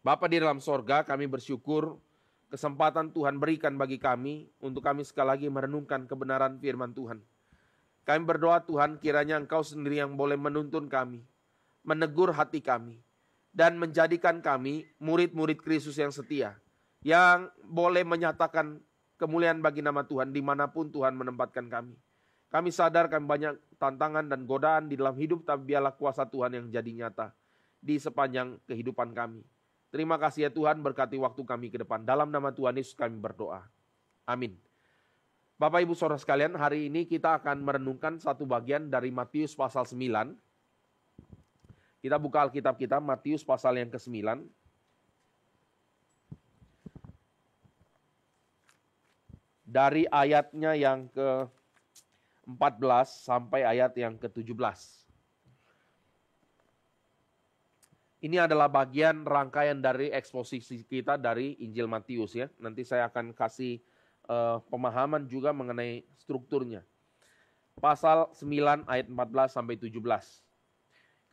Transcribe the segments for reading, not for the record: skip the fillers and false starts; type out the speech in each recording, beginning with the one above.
Bapa di dalam sorga, kami bersyukur kesempatan Tuhan berikan bagi kami untuk kami sekali lagi merenungkan kebenaran firman Tuhan. Kami berdoa Tuhan, kiranya Engkau sendiri yang boleh menuntun kami, menegur hati kami, dan menjadikan kami murid-murid Kristus yang setia, yang boleh menyatakan kemuliaan bagi nama Tuhan dimanapun Tuhan menempatkan kami. Kami sadar kami banyak tantangan dan godaan di dalam hidup, tapi biarlah kuasa Tuhan yang jadi nyata di sepanjang kehidupan kami. Terima kasih ya Tuhan, berkati waktu kami ke depan. Dalam nama Tuhan Yesus kami berdoa. Amin. Bapak Ibu Saudara sekalian, hari ini kita akan merenungkan satu bagian dari Matius pasal 9. Kita buka Alkitab kita, Matius pasal yang ke-9. Dari ayatnya yang ke-14 sampai ayat yang ke-17. Ini adalah bagian rangkaian dari eksposisi kita dari Injil Matius ya. Nanti saya akan kasih pemahaman juga mengenai strukturnya. Pasal 9 ayat 14 sampai 17.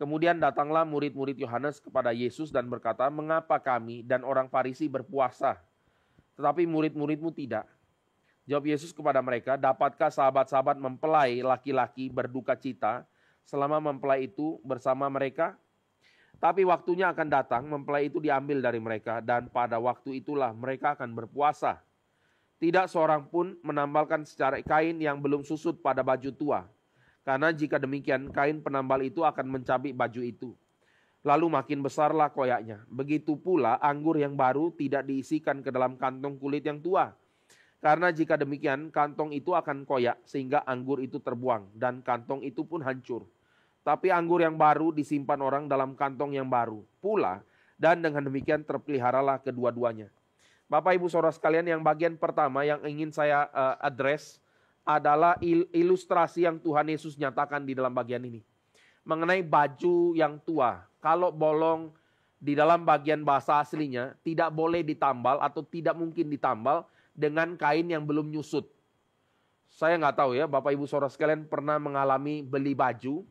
Kemudian datanglah murid-murid Yohanes kepada Yesus dan berkata, "Mengapa kami dan orang Farisi berpuasa, tetapi murid-muridmu tidak?" Jawab Yesus kepada mereka, "Dapatkah sahabat-sahabat mempelai laki-laki berduka cita selama mempelai itu bersama mereka? Tapi waktunya akan datang, mempelai itu diambil dari mereka, dan pada waktu itulah mereka akan berpuasa. Tidak seorang pun menambalkan secara kain yang belum susut pada baju tua. Karena jika demikian, kain penambal itu akan mencabik baju itu. Lalu makin besarlah koyaknya. Begitu pula anggur yang baru tidak diisikan ke dalam kantong kulit yang tua. Karena jika demikian, kantong itu akan koyak sehingga anggur itu terbuang, dan kantong itu pun hancur. Tapi anggur yang baru disimpan orang dalam kantong yang baru pula, dan dengan demikian terpeliharalah kedua-duanya." Bapak Ibu Saudara sekalian, yang bagian pertama yang ingin saya address adalah ilustrasi yang Tuhan Yesus nyatakan di dalam bagian ini. Mengenai baju yang tua. Kalau bolong di dalam bagian bahasa aslinya tidak boleh ditambal atau tidak mungkin ditambal dengan kain yang belum nyusut. Saya nggak tahu ya, Bapak Ibu Saudara sekalian pernah mengalami beli baju,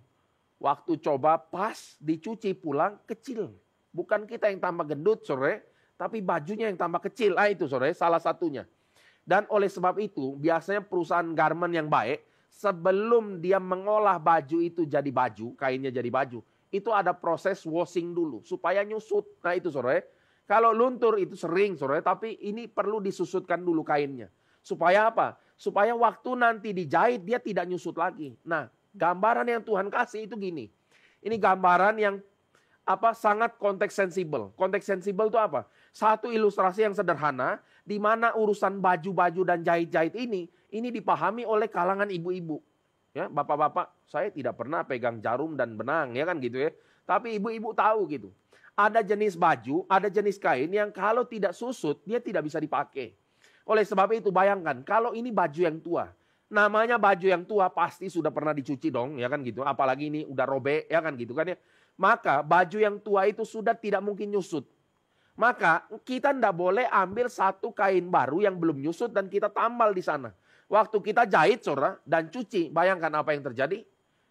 waktu coba pas dicuci pulang kecil. Bukan kita yang tambah gendut sore, tapi bajunya yang tambah kecil. Itu sore salah satunya. Dan oleh sebab itu biasanya perusahaan garment yang baik, sebelum dia mengolah baju itu jadi baju, kainnya jadi baju, itu ada proses washing dulu supaya nyusut. Nah itu sore. Kalau luntur itu sering sore, tapi ini perlu disusutkan dulu kainnya. Supaya apa? Supaya waktu nanti dijahit dia tidak nyusut lagi. Nah, gambaran yang Tuhan kasih itu gini. Ini gambaran yang sangat konteks sensibel. Konteks sensibel itu apa? Satu ilustrasi yang sederhana di mana urusan baju-baju dan jahit-jahit ini dipahami oleh kalangan ibu-ibu. Ya, bapak-bapak, saya tidak pernah pegang jarum dan benang ya kan gitu ya. Tapi ibu-ibu tahu gitu. Ada jenis baju, ada jenis kain yang kalau tidak susut dia tidak bisa dipakai. Oleh sebab itu bayangkan kalau ini baju yang tua. Namanya baju yang tua pasti sudah pernah dicuci dong, ya kan gitu. Apalagi ini udah robek, ya kan gitu kan ya. Maka baju yang tua itu sudah tidak mungkin nyusut. Maka kita tidak boleh ambil satu kain baru yang belum nyusut dan kita tambal di sana. Waktu kita jahit saudara dan cuci, bayangkan apa yang terjadi.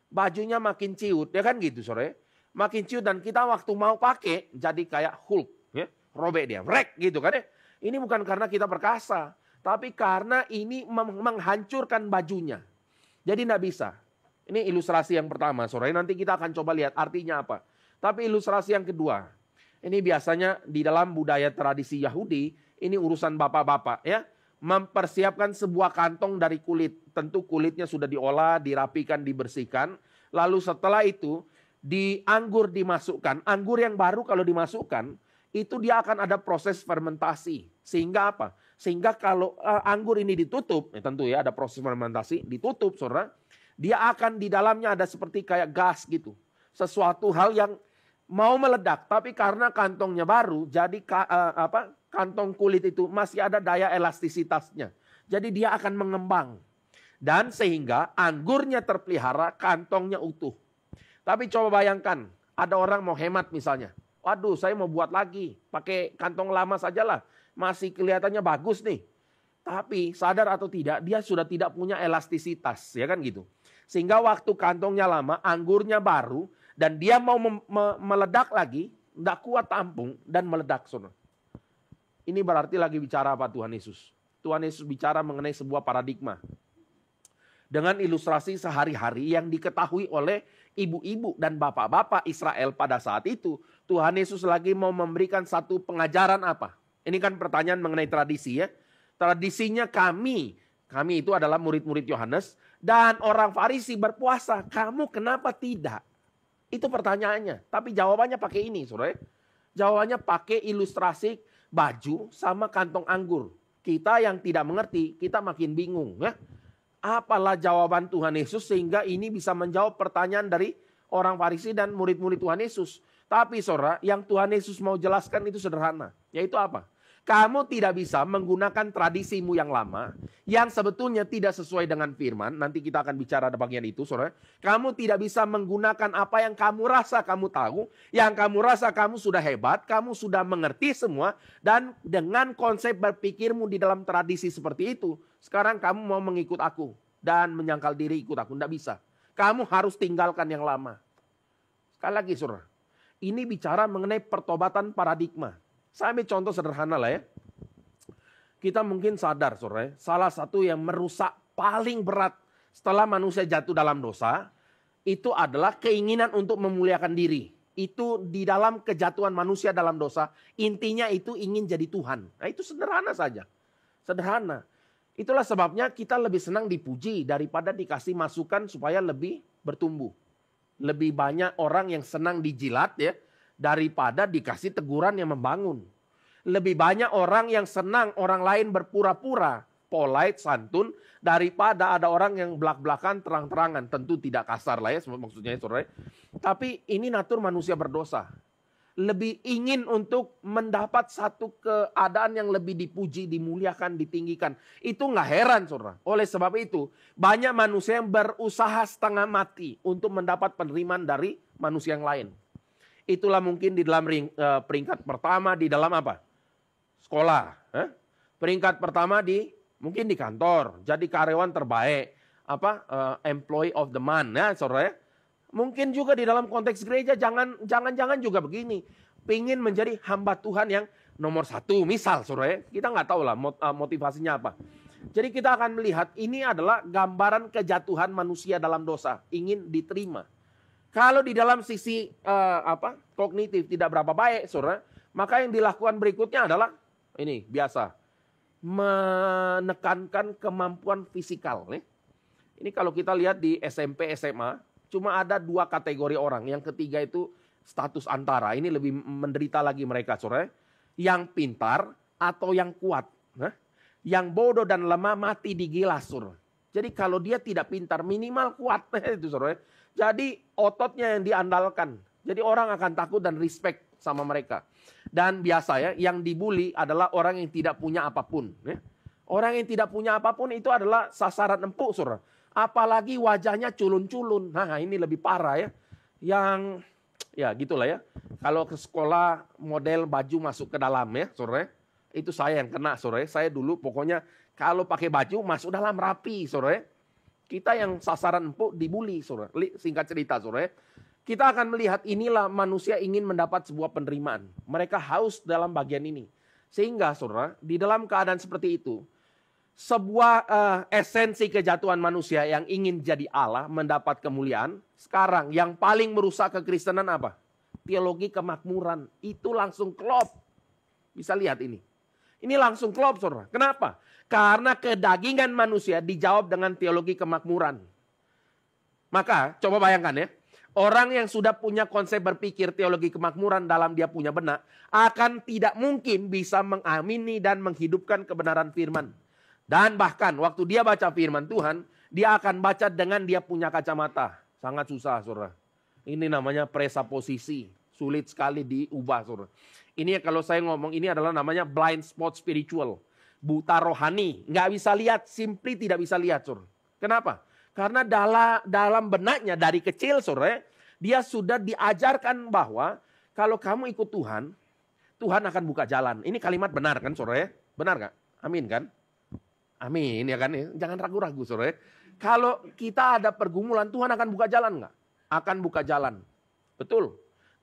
Bajunya makin ciut, ya kan gitu saudara. Makin ciut dan kita waktu mau pakai jadi kayak Hulk, ya. Robek dia, rek gitu kan ya. Ini bukan karena kita perkasa. Tapi karena ini menghancurkan bajunya. Jadi tidak bisa. Ini ilustrasi yang pertama. Sore nanti kita akan coba lihat artinya apa. Tapi ilustrasi yang kedua. Ini biasanya di dalam budaya tradisi Yahudi. Ini urusan bapak-bapak ya. Mempersiapkan sebuah kantong dari kulit. Tentu kulitnya sudah diolah, dirapikan, dibersihkan. Lalu setelah itu anggur dimasukkan. Anggur yang baru kalau dimasukkan. Itu dia akan ada proses fermentasi. Sehingga apa? Sehingga kalau anggur ini ditutup, tentu ya ada proses fermentasi, ditutup saudara, dia akan di dalamnya ada seperti kayak gas gitu. Sesuatu hal yang mau meledak, tapi karena kantongnya baru, jadi kantong kulit itu masih ada daya elastisitasnya. Jadi dia akan mengembang. Dan sehingga anggurnya terpelihara, kantongnya utuh. Tapi coba bayangkan, ada orang mau hemat misalnya. Waduh, saya mau buat lagi, pakai kantong lama sajalah. Masih kelihatannya bagus nih. Tapi sadar atau tidak, dia sudah tidak punya elastisitas, ya kan gitu. Sehingga waktu kantongnya lama, anggurnya baru, dan dia mau meledak lagi, Tidak kuat tampung dan meledak, saudara. Ini berarti lagi bicara apa Tuhan Yesus? Tuhan Yesus bicara mengenai sebuah paradigma. Dengan ilustrasi sehari-hari yang diketahui oleh ibu-ibu dan bapak-bapak Israel pada saat itu. Tuhan Yesus lagi mau memberikan satu pengajaran apa? Ini kan pertanyaan mengenai tradisi ya. Tradisinya kami itu adalah murid-murid Yohanes dan orang Farisi berpuasa. Kamu kenapa tidak? Itu pertanyaannya. Tapi jawabannya pakai ini, saudara. Jawabannya pakai ilustrasi baju sama kantong anggur. Kita yang tidak mengerti, kita makin bingung ya. Apalah jawaban Tuhan Yesus sehingga ini bisa menjawab pertanyaan dari orang Farisi dan murid-murid Tuhan Yesus. Tapi saudara, yang Tuhan Yesus mau jelaskan itu sederhana. Yaitu apa? Kamu tidak bisa menggunakan tradisimu yang lama, yang sebetulnya tidak sesuai dengan firman. Nanti kita akan bicara di bagian itu, saudara. Kamu tidak bisa menggunakan apa yang kamu rasa kamu tahu, yang kamu rasa kamu sudah hebat, kamu sudah mengerti semua. Dan dengan konsep berpikirmu di dalam tradisi seperti itu, sekarang kamu mau mengikut aku dan menyangkal diri ikut aku. Tidak bisa. Kamu harus tinggalkan yang lama. Sekali lagi, saudara. Ini bicara mengenai pertobatan paradigma. Saya ambil contoh sederhana lah ya. Kita mungkin sadar saudara, salah satu yang merusak paling berat setelah manusia jatuh dalam dosa, itu adalah keinginan untuk memuliakan diri. Itu di dalam kejatuhan manusia dalam dosa, intinya itu ingin jadi Tuhan. Nah itu sederhana saja, sederhana. Itulah sebabnya kita lebih senang dipuji daripada dikasih masukan supaya lebih bertumbuh. Lebih banyak orang yang senang dijilat ya, daripada dikasih teguran yang membangun. Lebih banyak orang yang senang orang lain berpura-pura, polite, santun, daripada ada orang yang belak-belakan terang-terangan. Tentu tidak kasar lah ya maksudnya saudara. Tapi ini natur manusia berdosa. Lebih ingin untuk mendapat satu keadaan yang lebih dipuji, dimuliakan, ditinggikan. Itu nggak heran saudara. Oleh sebab itu banyak manusia yang berusaha setengah mati untuk mendapat penerimaan dari manusia yang lain. Itulah mungkin di dalam peringkat pertama di dalam apa? Sekolah. Peringkat pertama mungkin di kantor. Jadi karyawan terbaik. Employee of the month. Ya, saudara. Mungkin juga di dalam konteks gereja jangan juga begini. Pengen menjadi hamba Tuhan yang nomor 1. Misal saudara. Kita nggak tahu lah motivasinya apa. Jadi kita akan melihat ini adalah gambaran kejatuhan manusia dalam dosa. Ingin diterima. Kalau di dalam sisi kognitif tidak berapa baik, saudara, maka yang dilakukan berikutnya adalah ini biasa menekankan kemampuan fisikal. Ini kalau kita lihat di SMP, SMA, cuma ada 2 kategori orang. Yang ketiga itu status antara. Ini lebih menderita lagi mereka, saudara. Yang pintar atau yang kuat. Yang bodoh dan lemah mati digilas, saudara. Jadi kalau dia tidak pintar, minimal kuat itu, saudara. Jadi ototnya yang diandalkan. Jadi orang akan takut dan respect sama mereka. Dan biasa ya, yang dibully adalah orang yang tidak punya apapun. Ya. Orang yang tidak punya apapun itu adalah sasaran empuk, saudara. Apalagi wajahnya culun-culun. Nah ini lebih parah ya. Yang ya gitulah ya. Kalau ke sekolah model baju masuk ke dalam ya, saudara. Itu saya yang kena, saudara. Saya dulu pokoknya kalau pakai baju masuk dalam rapi, saudara. Kita yang sasaran empuk dibully, saudara. Singkat cerita, saudara. Kita akan melihat inilah manusia ingin mendapat sebuah penerimaan. Mereka haus dalam bagian ini. Sehingga, saudara, di dalam keadaan seperti itu, sebuah esensi kejatuhan manusia yang ingin jadi Allah, mendapat kemuliaan. Sekarang yang paling merusak kekristenan apa? Teologi kemakmuran. Itu langsung klop. Bisa lihat ini. Ini langsung klop, saudara. Kenapa? Karena kedagingan manusia dijawab dengan teologi kemakmuran. Maka coba bayangkan ya. Orang yang sudah punya konsep berpikir teologi kemakmuran dalam dia punya benak. Akan tidak mungkin bisa mengamini dan menghidupkan kebenaran firman. Dan bahkan waktu dia baca firman Tuhan. Dia akan baca dengan dia punya kacamata. Sangat susah, saudara. Ini namanya presaposisi. Sulit sekali diubah, saudara. Ini kalau saya ngomong ini adalah namanya blind spot spiritual. Buta rohani, nggak bisa lihat, simply tidak bisa lihat, saudara. Kenapa? Karena dalam benaknya dari kecil, saudara, dia sudah diajarkan bahwa kalau kamu ikut Tuhan, Tuhan akan buka jalan. Ini kalimat benar kan, saudara? Benar nggak? Amin kan? Amin ya kan? Jangan ragu-ragu, saudara. Kalau kita ada pergumulan, Tuhan akan buka jalan nggak? Akan buka jalan, betul.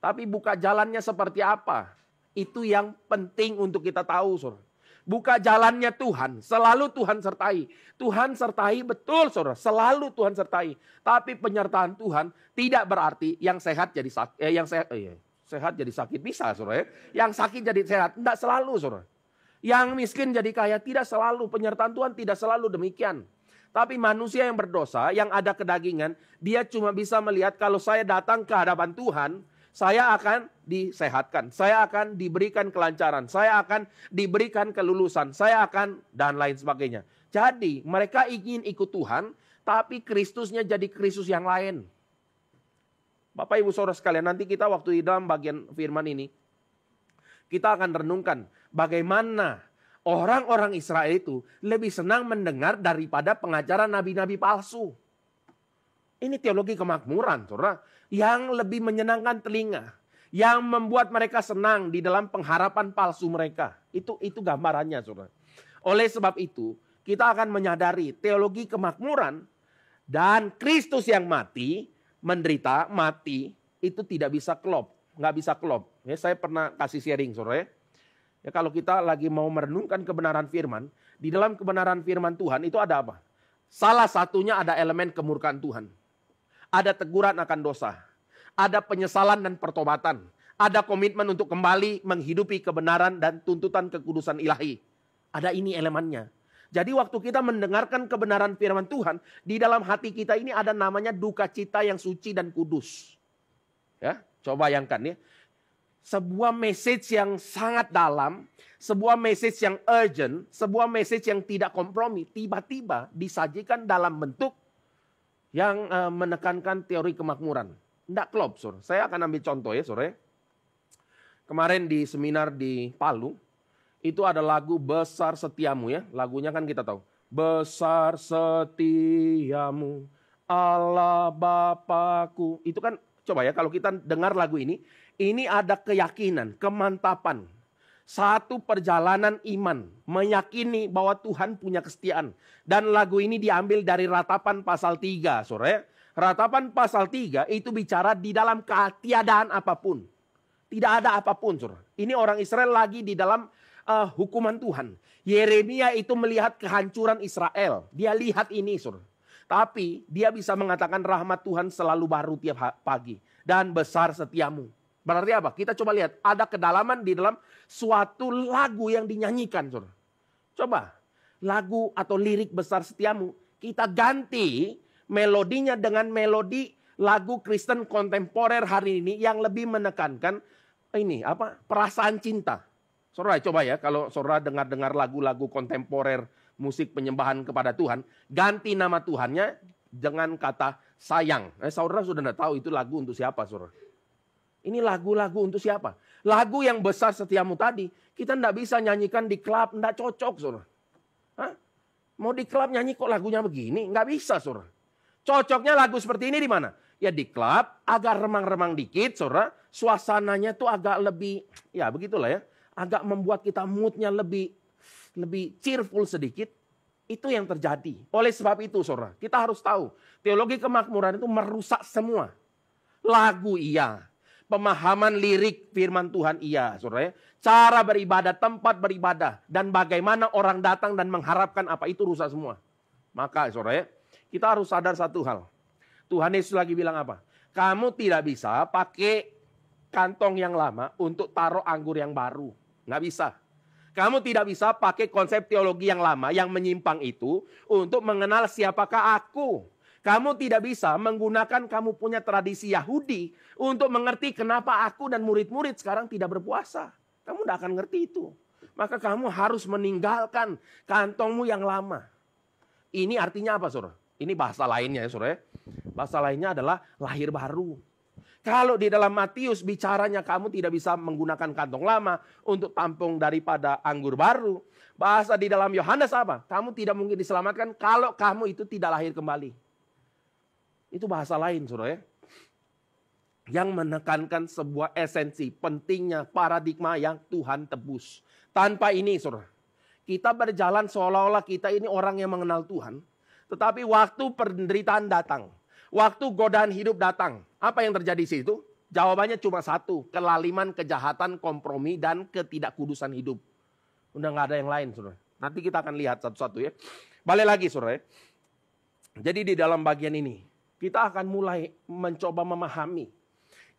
Tapi buka jalannya seperti apa? Itu yang penting untuk kita tahu, saudara. Buka jalannya Tuhan, selalu Tuhan sertai. Tuhan sertai betul, saudara, selalu Tuhan sertai. Tapi penyertaan Tuhan tidak berarti yang sehat jadi sakit, sehat jadi sakit bisa, saudara. Yang sakit jadi sehat, tidak selalu, saudara. Yang miskin jadi kaya, tidak selalu. Penyertaan Tuhan tidak selalu demikian. Tapi manusia yang berdosa, yang ada kedagingan, dia cuma bisa melihat kalau saya datang ke hadapan Tuhan, saya akan disehatkan, saya akan diberikan kelancaran, saya akan diberikan kelulusan, saya akan dan lain sebagainya. Jadi mereka ingin ikut Tuhan, tapi Kristusnya jadi Kristus yang lain. Bapak Ibu Saudara sekalian, nanti kita waktu di dalam bagian firman ini, kita akan renungkan bagaimana orang-orang Israel itu lebih senang mendengar daripada pengajaran nabi-nabi palsu. Ini teologi kemakmuran, saudara, yang lebih menyenangkan telinga, yang membuat mereka senang di dalam pengharapan palsu mereka. Itu gambarannya, saudara. Oleh sebab itu, kita akan menyadari teologi kemakmuran dan Kristus yang mati, menderita, mati, itu tidak bisa klop, nggak bisa klop. Ya, saya pernah kasih sharing, saudara. Ya, kalau kita lagi mau merenungkan kebenaran firman, di dalam kebenaran firman Tuhan itu ada apa? Salah satunya ada elemen kemurkaan Tuhan. Ada teguran akan dosa. Ada penyesalan dan pertobatan. Ada komitmen untuk kembali menghidupi kebenaran dan tuntutan kekudusan ilahi. Ada ini elemennya. Jadi waktu kita mendengarkan kebenaran firman Tuhan, di dalam hati kita ini ada namanya duka cita yang suci dan kudus. Ya, coba bayangkan ya. Sebuah message yang sangat dalam, sebuah message yang urgent, sebuah message yang tidak kompromi, tiba-tiba disajikan dalam bentuk yang menekankan teori kemakmuran. Tidak klop, saudara. Saya akan ambil contoh ya, saudara. Kemarin di seminar di Palu, itu ada lagu Besar Setiamu ya. Lagunya kan kita tahu. Besar setiamu, Allah Bapakku. Itu kan, coba ya kalau kita dengar lagu ini ada keyakinan, kemantapan. Satu perjalanan iman, meyakini bahwa Tuhan punya kesetiaan. Dan lagu ini diambil dari Ratapan pasal 3, saudara. Ratapan pasal 3 itu bicara di dalam ketiadaan apapun. Tidak ada apapun, saudara. Ini orang Israel lagi di dalam hukuman Tuhan. Yeremia itu melihat kehancuran Israel. Dia lihat ini, saudara. Tapi dia bisa mengatakan rahmat Tuhan selalu baru tiap pagi. Dan besar setiamu. Berarti apa? Kita coba lihat. Ada kedalaman di dalam suatu lagu yang dinyanyikan, saudara. Coba. Lagu atau lirik besar setiamu. Kita ganti melodinya dengan melodi lagu Kristen kontemporer hari ini yang lebih menekankan ini apa? Perasaan cinta. Saudara coba ya, kalau saudara dengar lagu-lagu kontemporer musik penyembahan kepada Tuhan, ganti nama Tuhannya dengan kata sayang. Saudara sudah tidak tahu itu lagu untuk siapa, saudara. Ini lagu-lagu untuk siapa? Lagu yang besar setiamu tadi, kita tidak bisa nyanyikan di klub, tidak cocok, saudara. Hah? Mau di klub nyanyi kok lagunya begini? Nggak bisa, saudara. Cocoknya lagu seperti ini di mana? Ya di klub, agak remang-remang dikit, saudara. Suasananya tuh agak lebih, ya begitulah ya. Agak membuat kita moodnya lebih cheerful sedikit. Itu yang terjadi. Oleh sebab itu, saudara, kita harus tahu. Teologi kemakmuran itu merusak semua. Lagu iya. Pemahaman lirik firman Tuhan iya, saudara ya. Cara beribadah, tempat beribadah. Dan bagaimana orang datang dan mengharapkan apa itu rusak semua. Maka saudara ya, kita harus sadar satu hal. Tuhan Yesus lagi bilang apa? Kamu tidak bisa pakai kantong yang lama untuk taruh anggur yang baru. Nggak bisa. Kamu tidak bisa pakai konsep teologi yang lama yang menyimpang itu untuk mengenal siapakah aku. Kamu tidak bisa menggunakan kamu punya tradisi Yahudi untuk mengerti kenapa aku dan murid-murid sekarang tidak berpuasa. Kamu tidak akan ngerti itu. Maka kamu harus meninggalkan kantongmu yang lama. Ini artinya apa, saudara? Ini bahasa lainnya ya, saudara. Bahasa lainnya adalah lahir baru. Kalau di dalam Matius bicaranya kamu tidak bisa menggunakan kantong lama untuk tampung daripada anggur baru. Bahasa di dalam Yohanes apa? Kamu tidak mungkin diselamatkan kalau kamu itu tidak lahir kembali. Itu bahasa lain, saudara ya. Yang menekankan sebuah esensi pentingnya paradigma yang Tuhan tebus. Tanpa ini, saudara, kita berjalan seolah-olah kita ini orang yang mengenal Tuhan. Tetapi waktu penderitaan datang, waktu godaan hidup datang, apa yang terjadi di situ? Jawabannya cuma satu, kelaliman, kejahatan, kompromi, dan ketidakkudusan hidup. Udah nggak ada yang lain, saudara. Nanti kita akan lihat satu-satu ya. Balik lagi, saudara. Jadi di dalam bagian ini, kita akan mulai mencoba memahami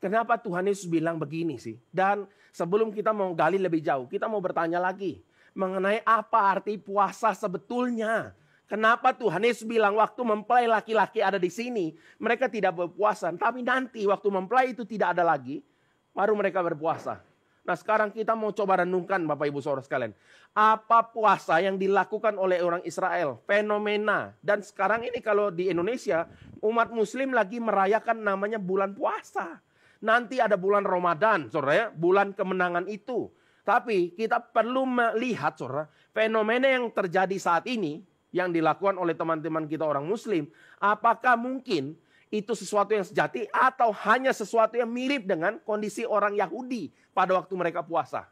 kenapa Tuhan Yesus bilang begini sih. Dan sebelum kita mau gali lebih jauh, kita mau bertanya lagi mengenai apa arti puasa sebetulnya. Kenapa Tuhan Yesus bilang waktu mempelai laki-laki ada di sini, mereka tidak berpuasa. Tapi nanti waktu mempelai itu tidak ada lagi, baru mereka berpuasa. Nah sekarang kita mau coba renungkan Bapak Ibu Saudara sekalian. Apa puasa yang dilakukan oleh orang Israel? Fenomena. Dan sekarang ini kalau di Indonesia, umat muslim lagi merayakan namanya bulan puasa. Nanti ada bulan Ramadan, saudara ya, bulan kemenangan itu. Tapi kita perlu melihat saudara, fenomena yang terjadi saat ini, yang dilakukan oleh teman-teman kita orang muslim, apakah mungkin itu sesuatu yang sejati atau hanya sesuatu yang mirip dengan kondisi orang Yahudi pada waktu mereka puasa?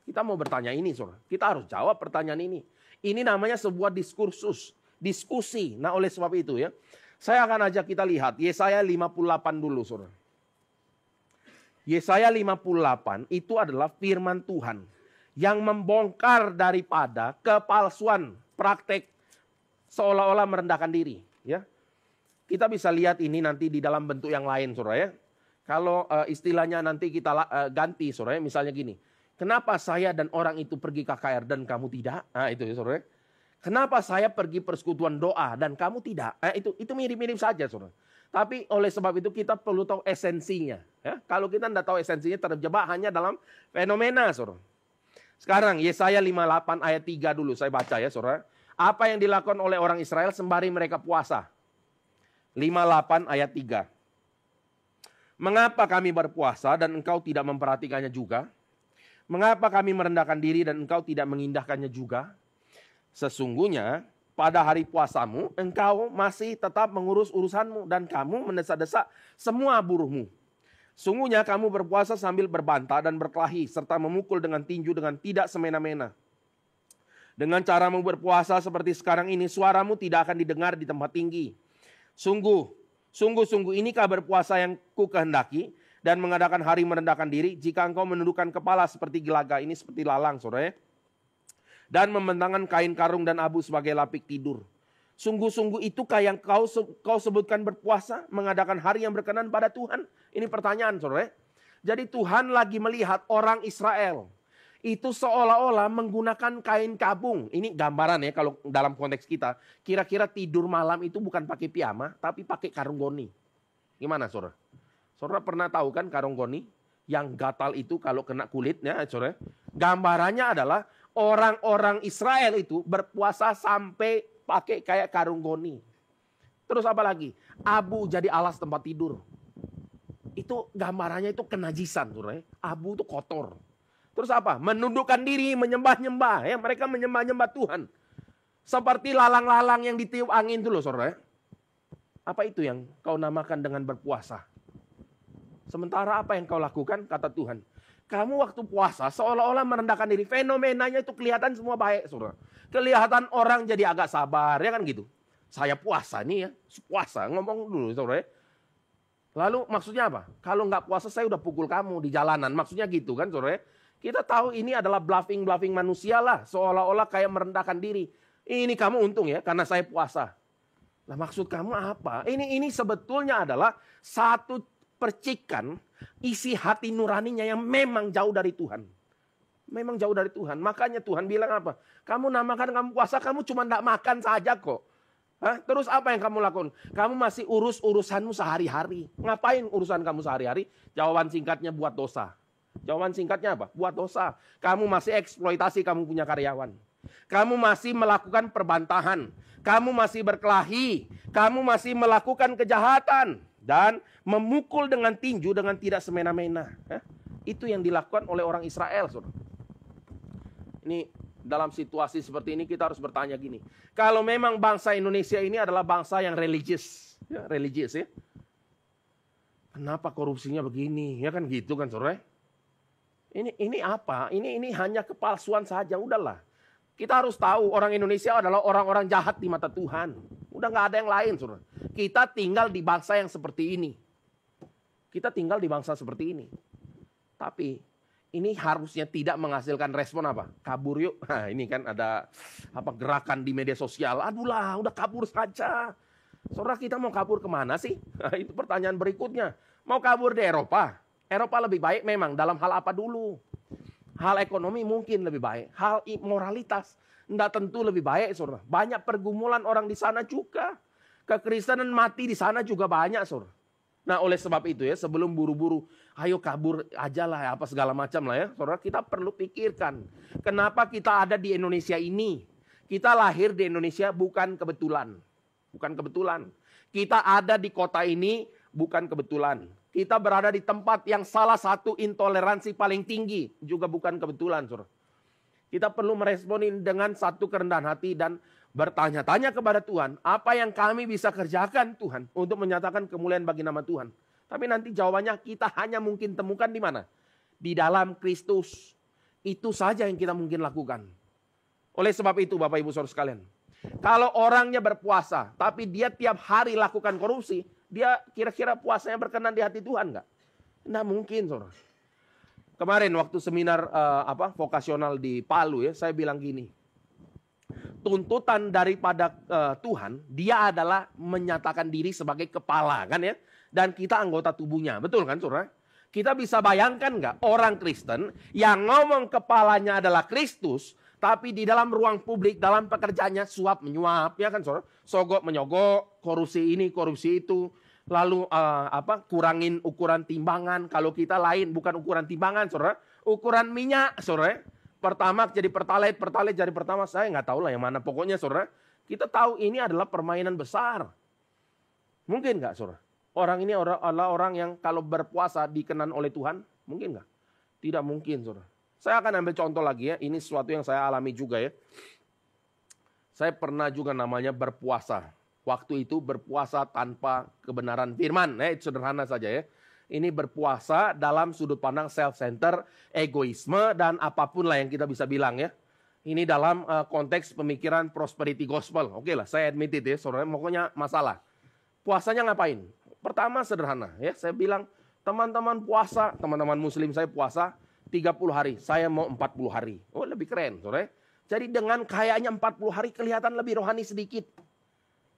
Kita mau bertanya ini, saudara. Kita harus jawab pertanyaan ini. Ini namanya sebuah diskursus, diskusi. Nah, oleh sebab itu ya, saya akan ajak kita lihat Yesaya 58 dulu, saudara. Yesaya 58 itu adalah firman Tuhan yang membongkar daripada kepalsuan praktek seolah-olah merendahkan diri, ya. Kita bisa lihat ini nanti di dalam bentuk yang lain, saudara ya. Kalau istilahnya nanti kita ganti, saudara ya. Misalnya gini, kenapa saya dan orang itu pergi KKR dan kamu tidak? Nah itu ya saudara. Kenapa saya pergi persekutuan doa dan kamu tidak? Itu mirip-mirip saja, saudara. Tapi oleh sebab itu kita perlu tahu esensinya. Ya. Kalau kita tidak tahu esensinya, terjebak hanya dalam fenomena, saudara. Sekarang Yesaya 58 ayat 3 dulu saya baca ya, saudara. Apa yang dilakukan oleh orang Israel sembari mereka puasa? 58 ayat 3. Mengapa kami berpuasa dan engkau tidak memperhatikannya juga? Mengapa kami merendahkan diri dan engkau tidak mengindahkannya juga? Sesungguhnya pada hari puasamu engkau masih tetap mengurus urusanmu dan kamu mendesak-desak semua buruhmu. Sungguhnya kamu berpuasa sambil berbantah dan berkelahi serta memukul dengan tinju dengan tidak semena-mena. Dengan caramu berpuasa seperti sekarang ini suaramu tidak akan didengar di tempat tinggi. Sungguh inikah berpuasa yang ku kehendaki dan mengadakan hari merendahkan diri jika engkau menundukkan kepala seperti gelaga, ini seperti lalang, saudara ya, dan membentangkan kain karung dan abu sebagai lapik tidur. Sungguh itukah yang kau sebutkan berpuasa, mengadakan hari yang berkenan pada Tuhan? Ini pertanyaan, saudara. Jadi Tuhan lagi melihat orang Israel itu seolah-olah menggunakan kain kabung. Ini gambaran ya kalau dalam konteks kita. Kira-kira tidur malam itu bukan pakai piyama, tapi pakai karung goni. Gimana, saudara? Saudara pernah tahu kan karung goni? Yang gatal itu kalau kena kulitnya, saudara. Gambarannya adalah orang-orang Israel itu berpuasa sampai pakai kayak karung goni. Terus apa lagi? Abu jadi alas tempat tidur. Itu gambarannya itu kenajisan, saudara. Abu itu kotor. Terus apa? Menundukkan diri, menyembah-nyembah. Ya, mereka menyembah-nyembah Tuhan. Seperti lalang-lalang yang ditiup angin itu loh, saudara. Apa itu yang kau namakan dengan berpuasa? Sementara apa yang kau lakukan, kata Tuhan. Kamu waktu puasa seolah-olah merendahkan diri. Fenomenanya itu kelihatan semua baik, saudara. Kelihatan orang jadi agak sabar, ya kan gitu. Saya puasa nih ya, puasa. Ngomong dulu, saudara. Lalu maksudnya apa? Kalau nggak puasa saya udah pukul kamu di jalanan. Maksudnya gitu kan, saudara. Kita tahu ini adalah bluffing manusia lah. Seolah-olah kayak merendahkan diri. Ini kamu untung ya karena saya puasa. Nah maksud kamu apa? Ini sebetulnya adalah satu percikan isi hati nuraninya yang memang jauh dari Tuhan. Memang jauh dari Tuhan. Makanya Tuhan bilang apa? Kamu namakan kamu puasa, kamu cuma tidak makan saja kok. Hah? Terus apa yang kamu lakukan? Kamu masih urus urusanmu sehari-hari. Ngapain urusan kamu sehari-hari? Jawaban singkatnya buat dosa. Jawaban singkatnya apa? Buat dosa. Kamu masih eksploitasi kamu punya karyawan. Kamu masih melakukan perbantahan. Kamu masih berkelahi. Kamu masih melakukan kejahatan. Dan memukul dengan tinju dengan tidak semena-mena. Itu yang dilakukan oleh orang Israel, saudara. Ini dalam situasi seperti ini kita harus bertanya gini. Kalau memang bangsa Indonesia ini adalah bangsa yang religius. Ya, religius ya. Kenapa korupsinya begini? Ya kan gitu kan, saudara. Ini apa? Ini hanya kepalsuan saja, udahlah. Kita harus tahu orang Indonesia adalah orang-orang jahat di mata Tuhan. Udah nggak ada yang lain, saudara. Kita tinggal di bangsa yang seperti ini. Kita tinggal di bangsa seperti ini. Tapi ini harusnya tidak menghasilkan respon apa? Kabur yuk. Nah, ini kan ada gerakan di media sosial. Aduh udah kabur saja. Saudara, kita mau kabur kemana sih? Nah, itu pertanyaan berikutnya. Mau kabur di Eropa? Eropa lebih baik memang dalam hal apa dulu? Hal ekonomi mungkin lebih baik. Hal moralitas tidak tentu lebih baik, saudara. Banyak pergumulan orang di sana juga. Kekristenan mati di sana juga banyak, saudara. Nah, oleh sebab itu ya, sebelum buru-buru, ayo kabur aja lah, apa segala macam lah ya, saudara. Kita perlu pikirkan, kenapa kita ada di Indonesia ini. Kita lahir di Indonesia bukan kebetulan. Bukan kebetulan. Kita ada di kota ini bukan kebetulan. Kita berada di tempat yang salah satu intoleransi paling tinggi. Juga bukan kebetulan, saudara. Kita perlu meresponin dengan satu kerendahan hati dan bertanya-tanya kepada Tuhan. Apa yang kami bisa kerjakan Tuhan untuk menyatakan kemuliaan bagi nama Tuhan. Tapi nanti jawabannya kita hanya mungkin temukan di mana? Di dalam Kristus. Itu saja yang kita mungkin lakukan. Oleh sebab itu Bapak Ibu Saudara sekalian. Kalau orangnya berpuasa, tapi dia tiap hari lakukan korupsi, dia kira-kira puasanya berkenan di hati Tuhan nggak? Nggak mungkin, saudara. Kemarin waktu seminar vokasional di Palu ya, saya bilang gini. Tuntutan daripada Tuhan, dia adalah menyatakan diri sebagai kepala kan ya. Dan kita anggota tubuhnya, betul kan saudara? Kita bisa bayangkan nggak orang Kristen yang ngomong kepalanya adalah Kristus, tapi di dalam ruang publik, dalam pekerjaannya suap menyuap, ya kan saudara? Sogok menyogok, korupsi ini, korupsi itu. Lalu kurangin ukuran timbangan. Kalau kita lain, bukan ukuran timbangan saudara. Ukuran minyak saudara. Pertamax jadi pertalite, pertalite jadi pertamax. Saya nggak tahu lah yang mana. Pokoknya saudara, kita tahu ini adalah permainan besar. Mungkin nggak saudara? Orang ini adalah orang yang kalau berpuasa dikenan oleh Tuhan. Mungkin nggak? Tidak mungkin saudara. Saya akan ambil contoh lagi ya. Ini sesuatu yang saya alami juga ya. Saya pernah juga namanya berpuasa. Waktu itu berpuasa tanpa kebenaran firman. Itu sederhana saja ya. Ini berpuasa dalam sudut pandang self-center, egoisme, dan apapun lah yang kita bisa bilang ya. Ini dalam konteks pemikiran prosperity gospel. Oke lah, saya admit it ya. Saudara, pokoknya masalah. Puasanya ngapain? Pertama sederhana ya. Saya bilang, teman-teman puasa, teman-teman muslim saya puasa 30 hari. Saya mau 40 hari. Oh lebih keren saudara. Jadi dengan kayaknya 40 hari kelihatan lebih rohani sedikit.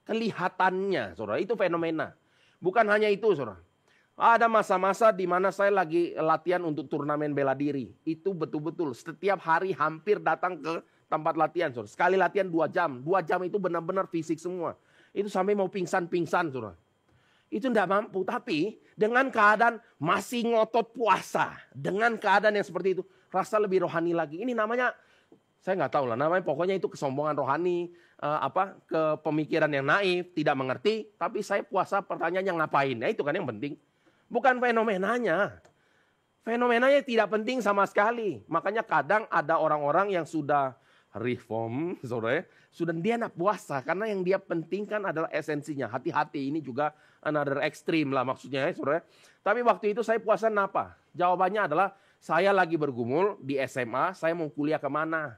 Kelihatannya saudara, itu fenomena. Bukan hanya itu saudara. Ada masa-masa di mana saya lagi latihan untuk turnamen bela diri. Itu betul-betul setiap hari hampir datang ke tempat latihan saudara. Sekali latihan 2 jam. 2 jam itu benar-benar fisik semua. Itu sampai mau pingsan-pingsan saudara. Itu tidak mampu, tapi dengan keadaan masih ngotot puasa. Dengan keadaan yang seperti itu, rasa lebih rohani lagi. Ini namanya, saya nggak tahu lah, namanya pokoknya itu kesombongan rohani, kepemikiran yang naif, tidak mengerti. Tapi saya puasa, pertanyaannya ngapain? Ya itu kan yang penting. Bukan fenomenanya. Fenomenanya tidak penting sama sekali. Makanya kadang ada orang-orang yang sudah reform, saudara, sudah dia nak puasa karena yang dia pentingkan adalah esensinya. Hati-hati, ini juga another extreme lah maksudnya ya, saudara. Tapi waktu itu saya puasa kenapa? Jawabannya adalah saya lagi bergumul di SMA, saya mau kuliah kemana?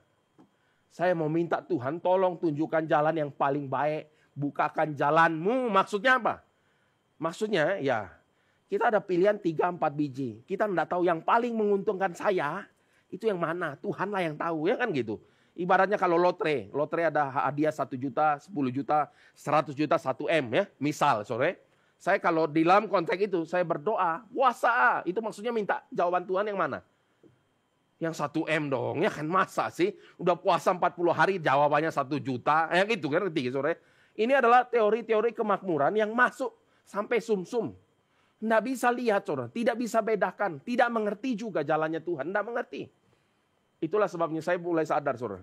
Saya mau minta Tuhan tolong tunjukkan jalan yang paling baik, bukakan jalanmu. Maksudnya apa? Maksudnya ya kita ada pilihan 3-4 biji. Kita tidak tahu yang paling menguntungkan saya itu yang mana. Tuhanlah yang tahu ya kan gitu. Ibaratnya kalau lotre ada hadiah 1 juta, 10 juta, 100 juta, 1 M ya. Misal sore, saya kalau di dalam konteks itu saya berdoa, puasa. Itu maksudnya minta jawaban Tuhan yang mana? Yang 1 M dong, ya kan masa sih? Udah puasa 40 hari jawabannya 1 juta, yang itu kan ngerti sore. Ini adalah teori-teori kemakmuran yang masuk sampai sumsum. Nggak bisa lihat saudara, tidak bisa bedakan, tidak mengerti juga jalannya Tuhan, nggak mengerti. Itulah sebabnya saya mulai sadar saudara.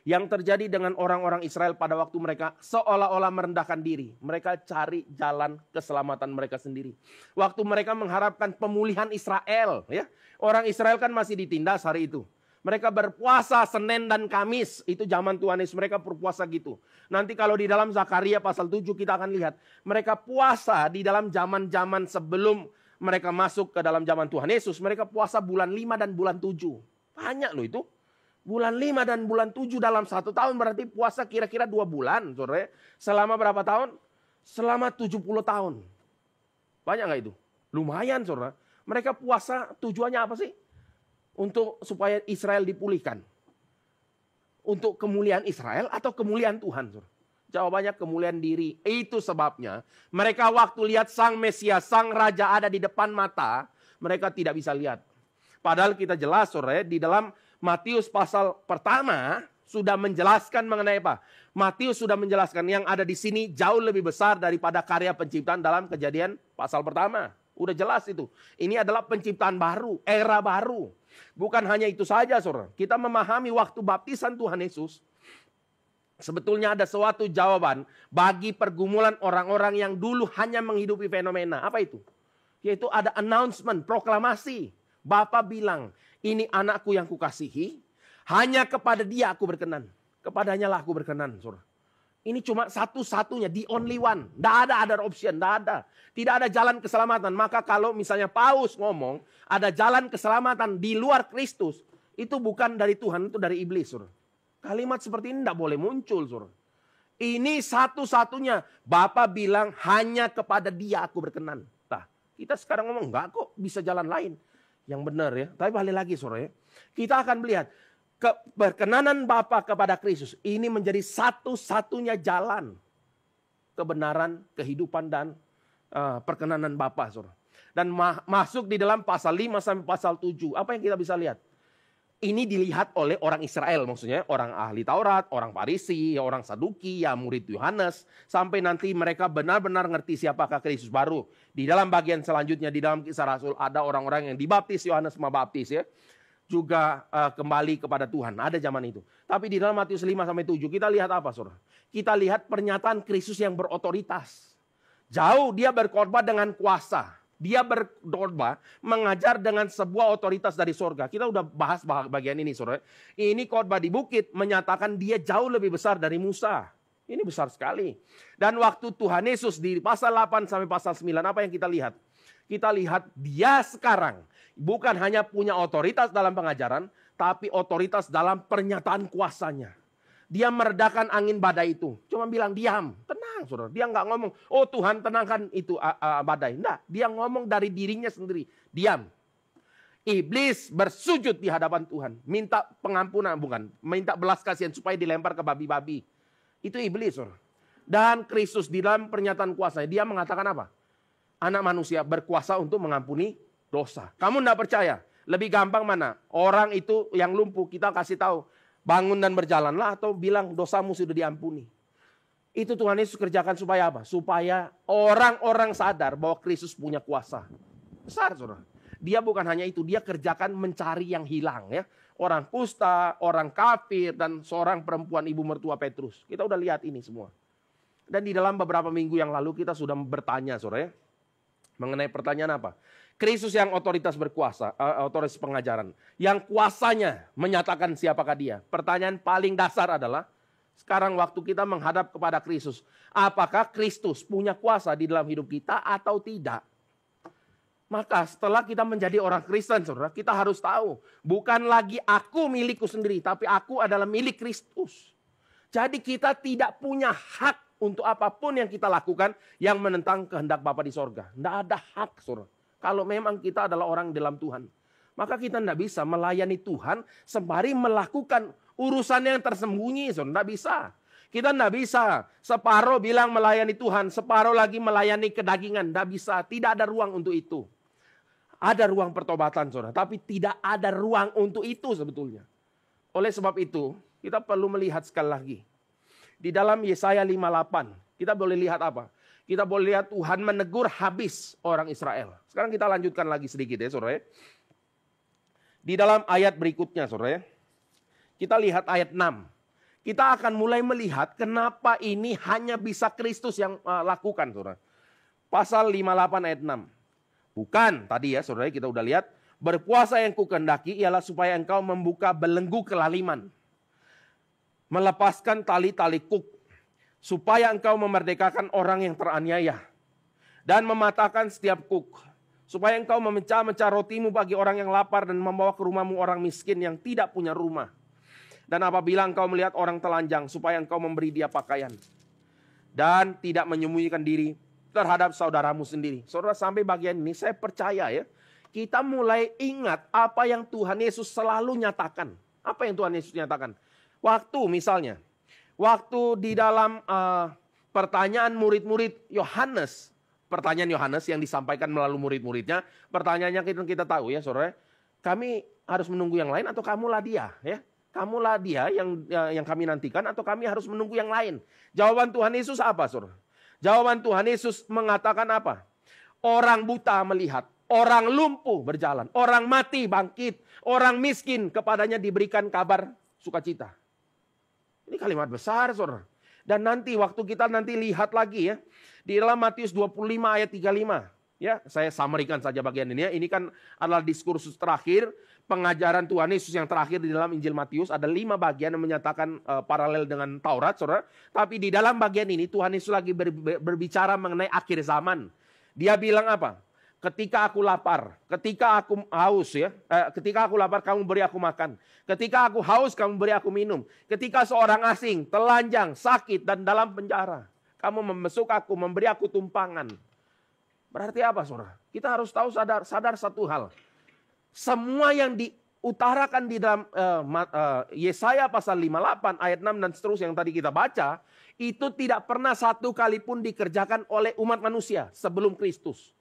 Yang terjadi dengan orang-orang Israel pada waktu mereka seolah-olah merendahkan diri. Mereka cari jalan keselamatan mereka sendiri. Waktu mereka mengharapkan pemulihan Israel. Ya, orang Israel kan masih ditindas hari itu. Mereka berpuasa Senin dan Kamis. Itu zaman Tuhan Yesus, mereka berpuasa gitu. Nanti kalau di dalam Zakaria pasal 7 kita akan lihat. Mereka puasa di dalam zaman-zaman sebelum mereka masuk ke dalam zaman Tuhan Yesus. Mereka puasa bulan 5 dan bulan 7. Banyak loh itu. Bulan 5 dan bulan 7 dalam 1 tahun berarti puasa kira-kira 2 bulan. Saudara. Selama berapa tahun? Selama 70 tahun. Banyak gak itu? Lumayan saudara. Mereka puasa tujuannya apa sih? Untuk supaya Israel dipulihkan. Untuk kemuliaan Israel atau kemuliaan Tuhan saudara? Jawabannya kemuliaan diri. Itu sebabnya mereka waktu lihat Sang Mesias, Sang Raja ada di depan mata, mereka tidak bisa lihat. Padahal kita jelas saudara, di dalam Matius pasal pertama sudah menjelaskan mengenai apa? Matius sudah menjelaskan yang ada di sini jauh lebih besar daripada karya penciptaan dalam Kejadian pasal pertama. Udah jelas itu. Ini adalah penciptaan baru, era baru. Bukan hanya itu saja saudara. Kita memahami waktu baptisan Tuhan Yesus. Sebetulnya ada suatu jawaban bagi pergumulan orang-orang yang dulu hanya menghidupi fenomena. Apa itu? Yaitu ada announcement, proklamasi. Bapa bilang, ini anakku yang kukasihi. Hanya kepada dia aku berkenan. Kepadanya lah aku berkenan. Saudara. Ini cuma satu-satunya, the only one. Tidak ada other option, tidak ada. Tidak ada jalan keselamatan. Maka kalau misalnya Paus ngomong, ada jalan keselamatan di luar Kristus. Itu bukan dari Tuhan, itu dari iblis. Saudara. Kalimat seperti ini tidak boleh muncul. Saudara. Ini satu-satunya. Bapa bilang hanya kepada dia aku berkenan. Nah, kita sekarang ngomong enggak kok bisa jalan lain. Yang benar ya. Tapi balik lagi saudara ya. Kita akan melihat. Keberkenanan Bapa kepada Kristus. Ini menjadi satu-satunya jalan. Kebenaran, kehidupan dan perkenanan Bapa saudara. Dan masuk di dalam pasal 5 sampai pasal 7. Apa yang kita bisa lihat? Ini dilihat oleh orang Israel, maksudnya orang ahli Taurat, orang Farisi, orang Saduki, ya murid Yohanes. Sampai nanti mereka benar-benar ngerti siapakah Kristus baru. Di dalam bagian selanjutnya, di dalam Kisah Rasul, ada orang-orang yang dibaptis, Yohanes membaptis ya. Juga kembali kepada Tuhan, ada zaman itu. Tapi di dalam Matius 5 sampai 7, kita lihat apa saudara? Kita lihat pernyataan Kristus yang berotoritas. Jauh dia berkhotbah dengan kuasa. Dia berkhotbah mengajar dengan sebuah otoritas dari sorga. Kita udah bahas bagian ini saudara. Ini khotbah di bukit menyatakan dia jauh lebih besar dari Musa. Ini besar sekali. Dan waktu Tuhan Yesus di pasal 8 sampai pasal 9 apa yang kita lihat? Kita lihat dia sekarang bukan hanya punya otoritas dalam pengajaran. Tapi otoritas dalam pernyataan kuasanya. Dia meredakan angin badai itu. Cuma bilang diam, tenang saudara. Dia nggak ngomong, oh Tuhan tenangkan itu badai. Enggak, dia ngomong dari dirinya sendiri. Diam. Iblis bersujud di hadapan Tuhan. Minta pengampunan, bukan. Minta belas kasihan supaya dilempar ke babi-babi. Itu iblis saudara. Dan Kristus di dalam pernyataan kuasanya, dia mengatakan apa? Anak manusia berkuasa untuk mengampuni dosa. Kamu enggak percaya? Lebih gampang mana? Orang itu yang lumpuh kita kasih tahu. Bangun dan berjalanlah atau bilang dosamu sudah diampuni. Itu Tuhan Yesus kerjakan supaya apa? Supaya orang-orang sadar bahwa Kristus punya kuasa. Besar saudara. Dia bukan hanya itu, dia kerjakan mencari yang hilang ya. Orang kusta, orang kafir, dan seorang perempuan ibu mertua Petrus. Kita udah lihat ini semua. Dan di dalam beberapa minggu yang lalu kita sudah bertanya saudara ya. Mengenai pertanyaan apa? Kristus yang otoritas berkuasa, otoritas pengajaran. Yang kuasanya menyatakan siapakah dia. Pertanyaan paling dasar adalah, sekarang waktu kita menghadap kepada Kristus. Apakah Kristus punya kuasa di dalam hidup kita atau tidak? Maka setelah kita menjadi orang Kristen, saudara, kita harus tahu. Bukan lagi aku milikku sendiri, tapi aku adalah milik Kristus. Jadi kita tidak punya hak untuk apapun yang kita lakukan yang menentang kehendak Bapa di sorga. Tidak ada hak, saudara. Kalau memang kita adalah orang dalam Tuhan. Maka kita tidak bisa melayani Tuhan sembari melakukan urusan yang tersembunyi. Tidak bisa. Kita tidak bisa separuh bilang melayani Tuhan. Separuh lagi melayani kedagingan. Tidak bisa. Tidak ada ruang untuk itu. Ada ruang pertobatan saudara. Tapi tidak ada ruang untuk itu sebetulnya. Oleh sebab itu kita perlu melihat sekali lagi. Di dalam Yesaya 58. Kita boleh lihat apa? Kita boleh lihat Tuhan menegur habis orang Israel. Sekarang kita lanjutkan lagi sedikit ya saudara. Di dalam ayat berikutnya saudara. Kita lihat ayat 6. Kita akan mulai melihat kenapa ini hanya bisa Kristus yang lakukan saudara. Pasal 58 ayat 6. Bukan tadi ya saudara kita udah lihat. Berpuasa yang kukendaki ialah supaya engkau membuka belenggu kelaliman. Melepaskan tali-tali kuk. Supaya engkau memerdekakan orang yang teraniaya. Dan mematahkan setiap kuk. Supaya engkau memecah-mecah rotimu bagi orang yang lapar. Dan membawa ke rumahmu orang miskin yang tidak punya rumah. Dan apabila engkau melihat orang telanjang. Supaya engkau memberi dia pakaian. Dan tidak menyembunyikan diri terhadap saudaramu sendiri. Saudara, sampai bagian ini saya percaya ya, kita mulai ingat apa yang Tuhan Yesus selalu nyatakan. Apa yang Tuhan Yesus nyatakan? Waktu misalnya, waktu di dalam pertanyaan murid-murid Yohanes, pertanyaan Yohanes yang disampaikan melalui murid-muridnya, pertanyaannya kita tahu ya saudara, kami harus menunggu yang lain atau kamulah dia ya? Kamulah dia yang kami nantikan atau kami harus menunggu yang lain? Jawaban Tuhan Yesus apa saudara? Jawaban Tuhan Yesus mengatakan apa? Orang buta melihat, orang lumpuh berjalan, orang mati bangkit, orang miskin kepadanya diberikan kabar sukacita. Ini kalimat besar saudara. Dan nanti waktu kita nanti lihat lagi ya, di dalam Matius 25 ayat 35. Ya, saya summary-kan saja bagian ini ya. Ini kan adalah diskursus terakhir pengajaran Tuhan Yesus yang terakhir di dalam Injil Matius. Ada 5 bagian yang menyatakan paralel dengan Taurat, saudara. Tapi di dalam bagian ini Tuhan Yesus lagi berbicara mengenai akhir zaman. Dia bilang apa? Ketika aku lapar, ketika aku haus ya, ketika aku lapar kamu beri aku makan. Ketika aku haus kamu beri aku minum. Ketika seorang asing, telanjang, sakit dan dalam penjara, kamu membesuk aku, memberi aku tumpangan. Berarti apa saudara? Kita harus tahu sadar satu hal. Semua yang diutarakan di dalam Yesaya pasal 58 ayat 6 dan seterusnya yang tadi kita baca, itu tidak pernah satu kali pun dikerjakan oleh umat manusia sebelum Kristus.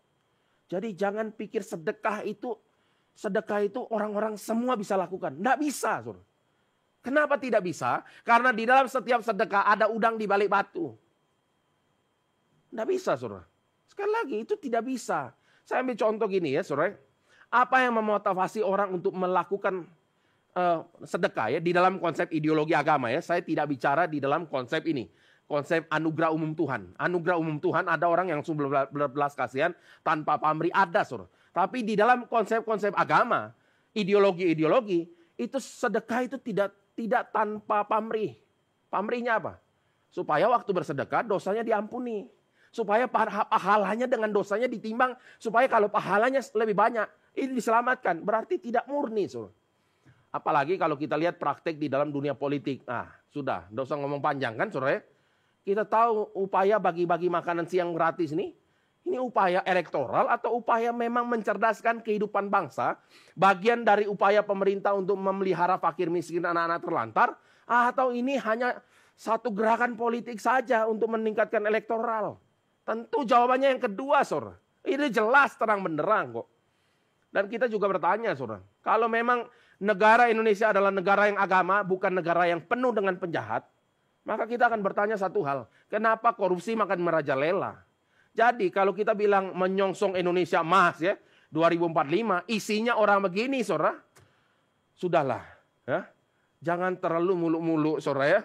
Jadi jangan pikir sedekah itu orang-orang semua bisa lakukan. Tidak bisa saudara. Kenapa tidak bisa? Karena di dalam setiap sedekah ada udang di balik batu. Tidak bisa saudara. Sekali lagi itu tidak bisa. Saya ambil contoh gini ya saudara. Apa yang memotivasi orang untuk melakukan sedekah ya di dalam konsep ideologi agama ya. Saya tidak bicara di dalam konsep ini. Konsep anugerah umum Tuhan. Anugerah umum Tuhan ada orang yang sungguh berbelas kasihan tanpa pamrih ada saudara. Tapi di dalam konsep-konsep agama, ideologi-ideologi, itu sedekah itu tidak tanpa pamrih. Pamrihnya apa? Supaya waktu bersedekah dosanya diampuni. Supaya pahalanya dengan dosanya ditimbang. Supaya kalau pahalanya lebih banyak, ini diselamatkan. Berarti tidak murni. Saudara. Apalagi kalau kita lihat praktek di dalam dunia politik. Nah sudah, tidak usah ngomong panjang kan saudara. Kita tahu upaya bagi-bagi makanan siang gratis ini upaya elektoral atau upaya memang mencerdaskan kehidupan bangsa. Bagian dari upaya pemerintah untuk memelihara fakir miskin anak-anak terlantar. Atau ini hanya satu gerakan politik saja untuk meningkatkan elektoral. Tentu jawabannya yang kedua, saudara. Ini jelas terang benderang kok. Dan kita juga bertanya, saudara. Kalau memang negara Indonesia adalah negara yang agama, bukan negara yang penuh dengan penjahat, maka kita akan bertanya satu hal. Kenapa korupsi makin merajalela? Jadi kalau kita bilang menyongsong Indonesia emas ya, 2045, isinya orang begini, saudara. Sudahlah, ya. Jangan terlalu muluk-muluk, saudara ya.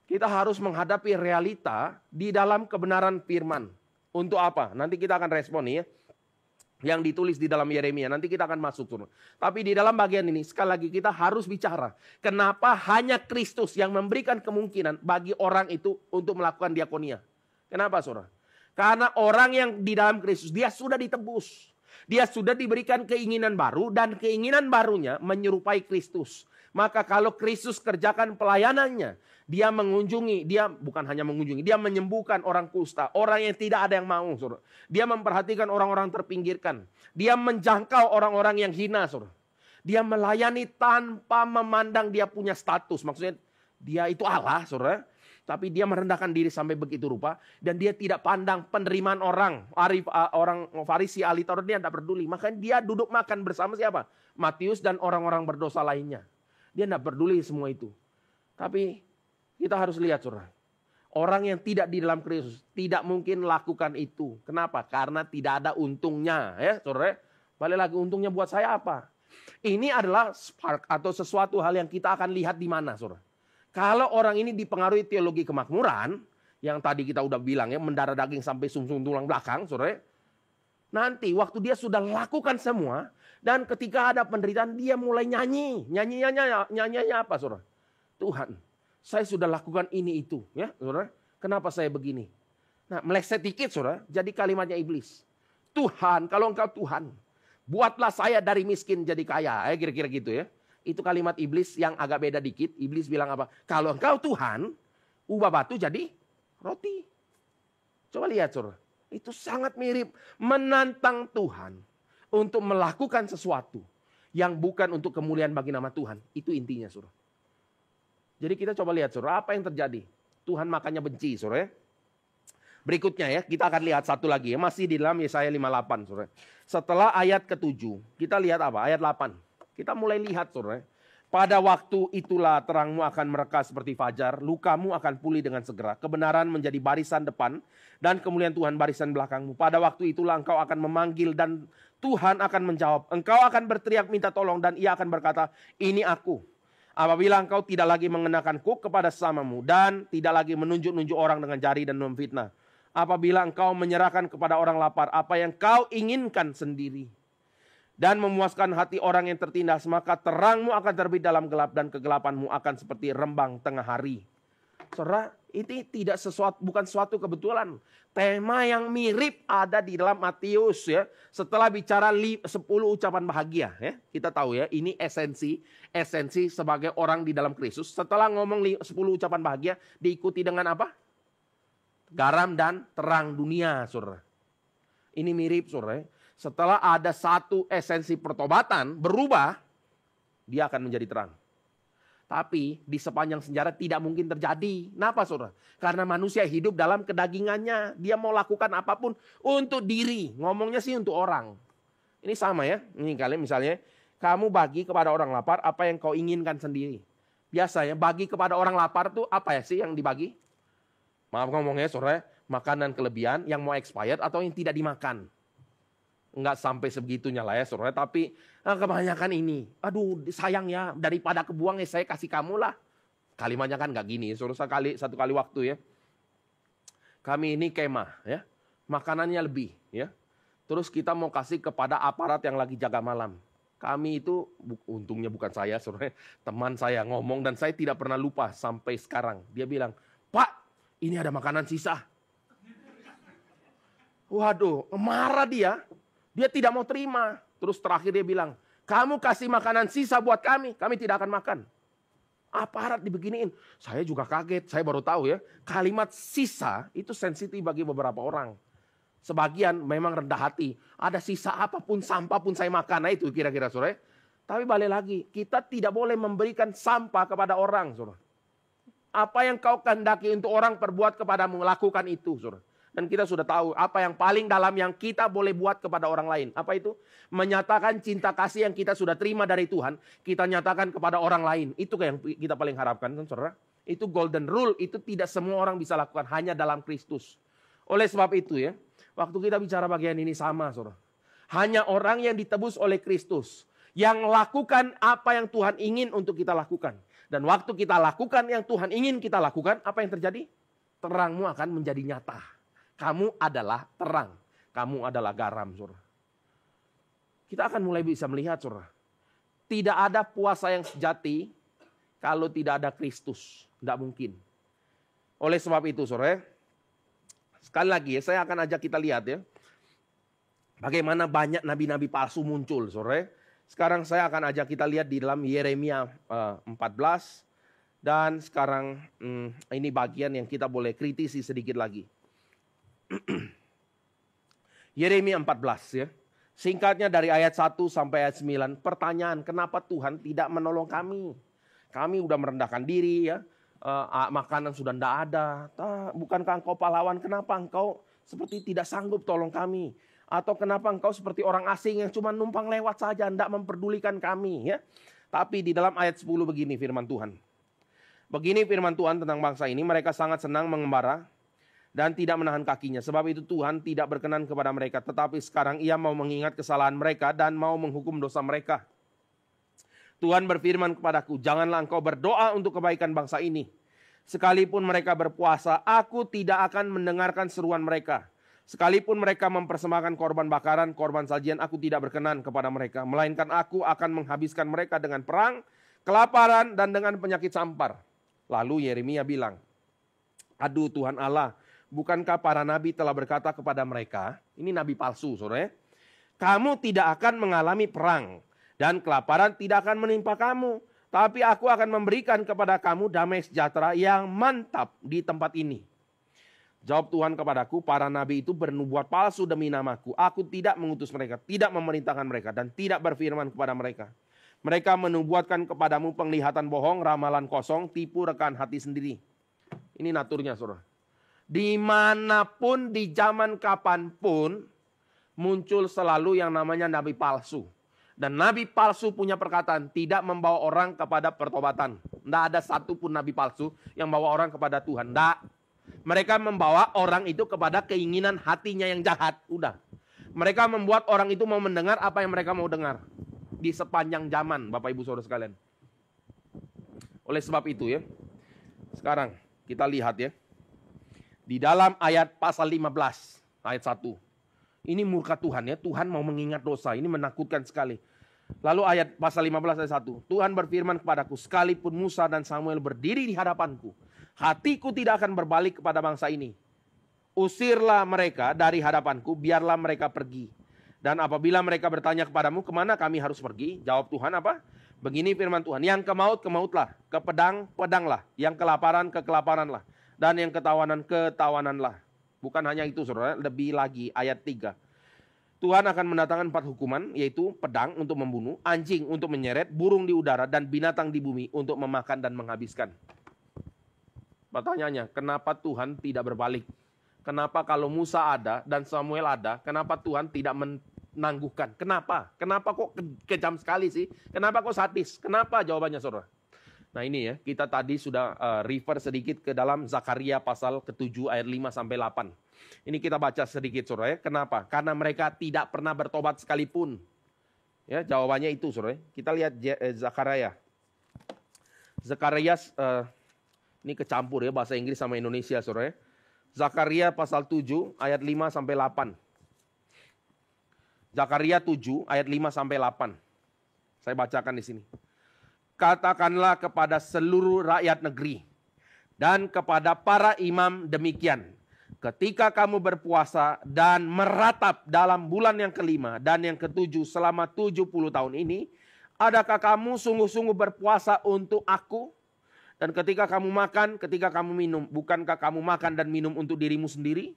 Kita harus menghadapi realita di dalam kebenaran firman. Untuk apa? Nanti kita akan respon ya. Yang ditulis di dalam Yeremia. Nanti kita akan masuk. Saudara. Tapi di dalam bagian ini, sekali lagi kita harus bicara. Kenapa hanya Kristus yang memberikan kemungkinan bagi orang itu untuk melakukan diakonia. Kenapa saudara? Karena orang yang di dalam Kristus, dia sudah ditebus. Dia sudah diberikan keinginan baru dan keinginan barunya menyerupai Kristus. Maka kalau Kristus kerjakan pelayanannya, dia mengunjungi, dia bukan hanya mengunjungi, dia menyembuhkan orang kusta, orang yang tidak ada yang mau, saudara. Dia memperhatikan orang-orang terpinggirkan. Dia menjangkau orang-orang yang hina, saudara. Dia melayani tanpa memandang dia punya status. Maksudnya dia itu Allah, saudara. Tapi dia merendahkan diri sampai begitu rupa. Dan dia tidak pandang penerimaan orang. Orang Farisi, ahli Taurat, dia tidak peduli. Makanya dia duduk makan bersama siapa? Matius dan orang-orang berdosa lainnya. Dia tidak peduli semua itu. Tapi kita harus lihat saudara. Orang yang tidak di dalam Kristus tidak mungkin lakukan itu. Kenapa? Karena tidak ada untungnya. Ya saudara. Balik lagi, untungnya buat saya apa? Ini adalah spark atau sesuatu hal yang kita akan lihat di mana saudara. Kalau orang ini dipengaruhi teologi kemakmuran, yang tadi kita udah bilang ya, mendarah daging sampai sumsum tulang belakang, saudara. Nanti waktu dia sudah lakukan semua, dan ketika ada penderitaan dia mulai nyanyi. Nyanyinya apa saudara? Tuhan, saya sudah lakukan ini itu, ya saudara. Kenapa saya begini? Nah, meleset dikit saudara, jadi kalimatnya iblis. Tuhan, kalau engkau Tuhan, buatlah saya dari miskin jadi kaya, kira-kira gitu ya. Itu kalimat iblis yang agak beda dikit. Iblis bilang apa? Kalau engkau Tuhan, ubah batu jadi roti. Coba lihat saudara. Itu sangat mirip menantang Tuhan untuk melakukan sesuatu yang bukan untuk kemuliaan bagi nama Tuhan. Itu intinya, saudara. Jadi kita coba lihat, saudara, apa yang terjadi. Tuhan makanya benci, saudara. Berikutnya ya, kita akan lihat satu lagi ya, masih di dalam Yesaya 58, saudara. Setelah ayat ke-7, kita lihat apa? Ayat 8. Kita mulai lihat, saudara. Pada waktu itulah terangmu akan mereka seperti fajar, lukamu akan pulih dengan segera, kebenaran menjadi barisan depan, dan kemuliaan Tuhan barisan belakangmu. Pada waktu itulah engkau akan memanggil dan Tuhan akan menjawab. Engkau akan berteriak minta tolong dan ia akan berkata, ini aku. Apabila engkau tidak lagi mengenakan kuk kepada sesamamu dan tidak lagi menunjuk-nunjuk orang dengan jari dan memfitnah. Apabila engkau menyerahkan kepada orang lapar apa yang kau inginkan sendiri. Dan memuaskan hati orang yang tertindas, maka terangmu akan terbit dalam gelap dan kegelapanmu akan seperti rembang tengah hari. Saudara, ini tidak bukan suatu kebetulan. Tema yang mirip ada di dalam Matius ya. Setelah bicara 10 ucapan bahagia ya. Kita tahu ya, ini esensi sebagai orang di dalam Kristus. Setelah ngomong 10 ucapan bahagia, diikuti dengan apa? Garam dan terang dunia, saudara. Ini mirip, saudara. Setelah ada satu esensi pertobatan berubah, dia akan menjadi terang. Tapi di sepanjang sejarah tidak mungkin terjadi. Kenapa, saudara? Karena manusia hidup dalam kedagingannya. Dia mau lakukan apapun untuk diri. Ngomongnya sih untuk orang. Ini sama ya. Ini kalian misalnya, kamu bagi kepada orang lapar apa yang kau inginkan sendiri. Biasanya bagi kepada orang lapar tuh apa ya sih yang dibagi? Maaf ngomongnya, saudara. Makanan kelebihan yang mau expired atau yang tidak dimakan. Enggak sampai sebegitunya lah ya, saudara. Tapi kebanyakan ini, aduh sayang ya, daripada kebuang ya saya kasih kamu lah. Kalimatnya kan enggak gini, saudara. Satu kali waktu ya. Kami ini kemah ya, makanannya lebih ya. Terus kita mau kasih kepada aparat yang lagi jaga malam. Kami itu, untungnya bukan saya, saudara. Teman saya ngomong dan saya tidak pernah lupa sampai sekarang. Dia bilang, Pak, ini ada makanan sisa. Waduh, marah dia. Dia tidak mau terima. Terus terakhir dia bilang, kamu kasih makanan sisa buat kami tidak akan makan. Aparat dibeginiin. Saya juga kaget, saya baru tahu ya. Kalimat sisa itu sensitif bagi beberapa orang. Sebagian memang rendah hati. Ada sisa apapun, sampah pun saya makan. Nah itu kira-kira, saudara. Tapi balik lagi, kita tidak boleh memberikan sampah kepada orang, saudara. Apa yang kau kehendaki untuk orang perbuat kepadamu, lakukan itu, saudara. Dan kita sudah tahu apa yang paling dalam yang kita boleh buat kepada orang lain. Apa itu? Menyatakan cinta kasih yang kita sudah terima dari Tuhan. Kita nyatakan kepada orang lain. Itu yang kita paling harapkan, kan, saudara. Itu golden rule. Itu tidak semua orang bisa lakukan. Hanya dalam Kristus. Oleh sebab itu ya. Waktu kita bicara bagian ini sama, saudara. Hanya orang yang ditebus oleh Kristus. Yang lakukan apa yang Tuhan ingin untuk kita lakukan. Dan waktu kita lakukan yang Tuhan ingin kita lakukan. Apa yang terjadi? Terangmu akan menjadi nyata. Kamu adalah terang. Kamu adalah garam, saudara. Kita akan mulai bisa melihat, saudara. Tidak ada puasa yang sejati kalau tidak ada Kristus. Tidak mungkin. Oleh sebab itu, saudara. Sekali lagi ya, saya akan ajak kita lihat ya. Bagaimana banyak nabi-nabi palsu muncul, saudara. Sekarang saya akan ajak kita lihat di dalam Yeremia 14. Dan sekarang ini bagian yang kita boleh kritisi sedikit lagi. Yeremia 14 ya. Singkatnya dari ayat 1 sampai ayat 9. Pertanyaan, kenapa Tuhan tidak menolong kami? Kami udah merendahkan diri ya. Makanan sudah tidak ada. Bukankah engkau pahlawan? Kenapa engkau seperti tidak sanggup tolong kami? Atau kenapa engkau seperti orang asing yang cuma numpang lewat saja, tidak memperdulikan kami ya? Tapi di dalam ayat 10 begini firman Tuhan. Begini firman Tuhan tentang bangsa ini, mereka sangat senang mengembara dan tidak menahan kakinya. Sebab itu Tuhan tidak berkenan kepada mereka. Tetapi sekarang ia mau mengingat kesalahan mereka dan mau menghukum dosa mereka. Tuhan berfirman kepadaku, janganlah engkau berdoa untuk kebaikan bangsa ini. Sekalipun mereka berpuasa, aku tidak akan mendengarkan seruan mereka. Sekalipun mereka mempersembahkan korban bakaran, korban sajian, aku tidak berkenan kepada mereka. Melainkan aku akan menghabiskan mereka dengan perang, kelaparan, dan dengan penyakit sampar. Lalu Yeremia bilang, aduh Tuhan Allah, bukankah para nabi telah berkata kepada mereka, ini nabi palsu, saudara, kamu tidak akan mengalami perang dan kelaparan tidak akan menimpa kamu, tapi aku akan memberikan kepada kamu damai sejahtera yang mantap di tempat ini. Jawab Tuhan kepadaku, para nabi itu bernubuat palsu demi namaku. Aku tidak mengutus mereka, tidak memerintahkan mereka, dan tidak berfirman kepada mereka. Mereka menubuatkan kepadamu penglihatan bohong, ramalan kosong, tipu rekaan hati sendiri. Ini naturnya, saudara. Dimanapun, di zaman kapanpun, muncul selalu yang namanya nabi palsu. Dan nabi palsu punya perkataan, tidak membawa orang kepada pertobatan. Tidak ada satupun nabi palsu yang bawa orang kepada Tuhan. Tidak. Mereka membawa orang itu kepada keinginan hatinya yang jahat. Udah. Mereka membuat orang itu mau mendengar apa yang mereka mau dengar. Di sepanjang zaman, Bapak Ibu Saudara sekalian. Oleh sebab itu ya. Sekarang kita lihat ya. Di dalam ayat pasal 15, ayat 1. Ini murka Tuhan ya. Tuhan mau mengingat dosa. Ini menakutkan sekali. Lalu ayat pasal 15 ayat 1. Tuhan berfirman kepadaku, sekalipun Musa dan Samuel berdiri di hadapanku, hatiku tidak akan berbalik kepada bangsa ini. Usirlah mereka dari hadapanku, biarlah mereka pergi. Dan apabila mereka bertanya kepadamu, kemana kami harus pergi? Jawab Tuhan apa? Begini firman Tuhan, yang ke maut, ke mautlah. Ke pedang, pedanglah. Yang kelaparan, ke kelaparanlah. Dan yang ketawanan, ketawananlah. Bukan hanya itu saudara, lebih lagi ayat 3. Tuhan akan mendatangkan 4 hukuman, yaitu pedang untuk membunuh, anjing untuk menyeret, burung di udara, dan binatang di bumi untuk memakan dan menghabiskan. Pertanyaannya, kenapa Tuhan tidak berbalik? Kenapa kalau Musa ada dan Samuel ada, kenapa Tuhan tidak menangguhkan? Kenapa? Kenapa kok kejam sekali sih? Kenapa kok sadis? Kenapa? Jawabannya saudara. Nah ini ya, kita tadi sudah refer sedikit ke dalam Zakaria pasal ke-7 ayat 5-8. Ini kita baca sedikit saudara ya. Kenapa? Karena mereka tidak pernah bertobat sekalipun. Ya, jawabannya itu saudara. Kita lihat Zakaria. Zakaria ini kecampur ya bahasa Inggris sama Indonesia saudara. Zakaria pasal 7 ayat 5-8. Zakaria 7 ayat 5-8. Saya bacakan di sini. Katakanlah kepada seluruh rakyat negeri dan kepada para imam demikian. Ketika kamu berpuasa dan meratap dalam bulan yang kelima dan yang ketujuh selama 70 tahun ini, adakah kamu sungguh-sungguh berpuasa untuk aku? Dan ketika kamu makan, ketika kamu minum, bukankah kamu makan dan minum untuk dirimu sendiri?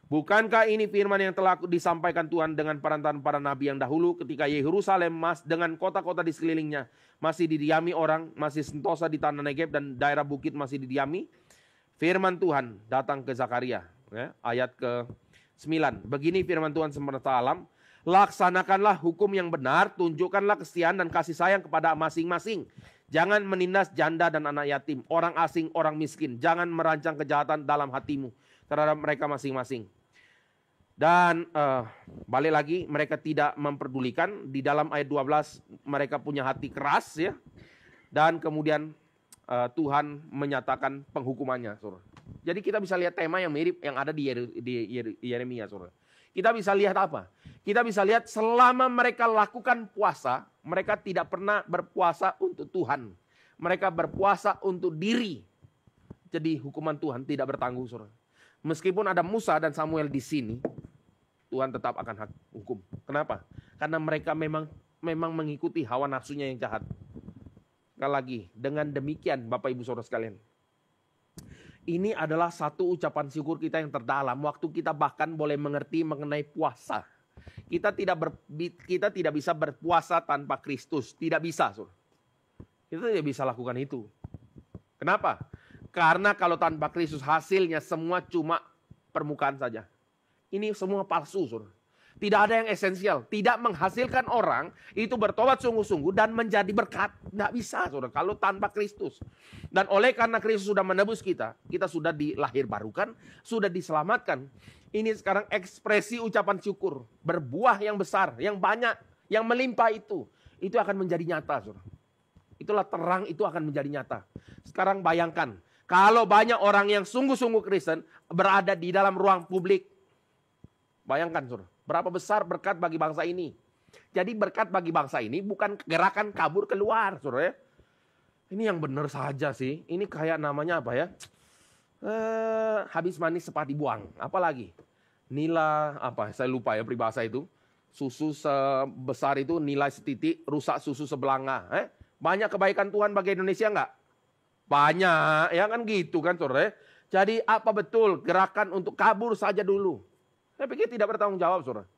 Bukankah ini firman yang telah disampaikan Tuhan dengan perantaran para nabi yang dahulu ketika Yerusalem dengan kota-kota di sekelilingnya masih didiami orang, masih sentosa di tanah Negeb dan daerah bukit masih didiami? Firman Tuhan datang ke Zakaria, ya, ayat ke-9. Begini firman Tuhan semesta alam, laksanakanlah hukum yang benar, tunjukkanlah kesetiaan dan kasih sayang kepada masing-masing. Jangan menindas janda dan anak yatim, orang asing, orang miskin. Jangan merancang kejahatan dalam hatimu terhadap mereka masing-masing. Dan balik lagi, mereka tidak memperdulikan. Di dalam ayat 12 mereka punya hati keras ya. Dan kemudian Tuhan menyatakan penghukumannya saudara. Jadi kita bisa lihat tema yang mirip yang ada di Yeremia saudara. Kita bisa lihat apa? Kita bisa lihat selama mereka lakukan puasa, mereka tidak pernah berpuasa untuk Tuhan. Mereka berpuasa untuk diri. Jadi hukuman Tuhan tidak bertanggung saudara. Meskipun ada Musa dan Samuel di sini, Tuhan tetap akan hukum. Kenapa? Karena mereka memang mengikuti hawa nafsunya yang jahat. Sekali lagi, dengan demikian Bapak Ibu Saudara sekalian, ini adalah satu ucapan syukur kita yang terdalam. Waktu kita bahkan boleh mengerti mengenai puasa. Kita tidak bisa berpuasa tanpa Kristus. Tidak bisa, saudara. Kita tidak bisa lakukan itu. Kenapa? Karena kalau tanpa Kristus hasilnya semua cuma permukaan saja. Ini semua palsu, saudara. Tidak ada yang esensial. Tidak menghasilkan orang itu bertobat sungguh-sungguh dan menjadi berkat. Tidak bisa, saudara. Kalau tanpa Kristus. Dan oleh karena Kristus sudah menebus kita. Kita sudah dilahirbarukan. Sudah diselamatkan. Ini sekarang ekspresi ucapan syukur. Berbuah yang besar, yang banyak, yang melimpah itu. Itu akan menjadi nyata, saudara. Itulah terang, itu akan menjadi nyata. Sekarang bayangkan. Kalau banyak orang yang sungguh-sungguh Kristen berada di dalam ruang publik. Bayangkan, saudara. Berapa besar berkat bagi bangsa ini. Jadi berkat bagi bangsa ini bukan gerakan kabur keluar, saudara. Ini yang benar saja sih. Ini kayak namanya apa ya? Habis manis cepat dibuang. Apalagi? Nila, apa? Saya lupa ya peribahasa itu. Susu sebesar itu nilai setitik, rusak susu sebelanga. Banyak kebaikan Tuhan bagi Indonesia enggak? Banyak, ya kan gitu kan saudara. Jadi apa betul gerakan untuk kabur saja dulu? Saya pikir tidak bertanggung jawab, saudara.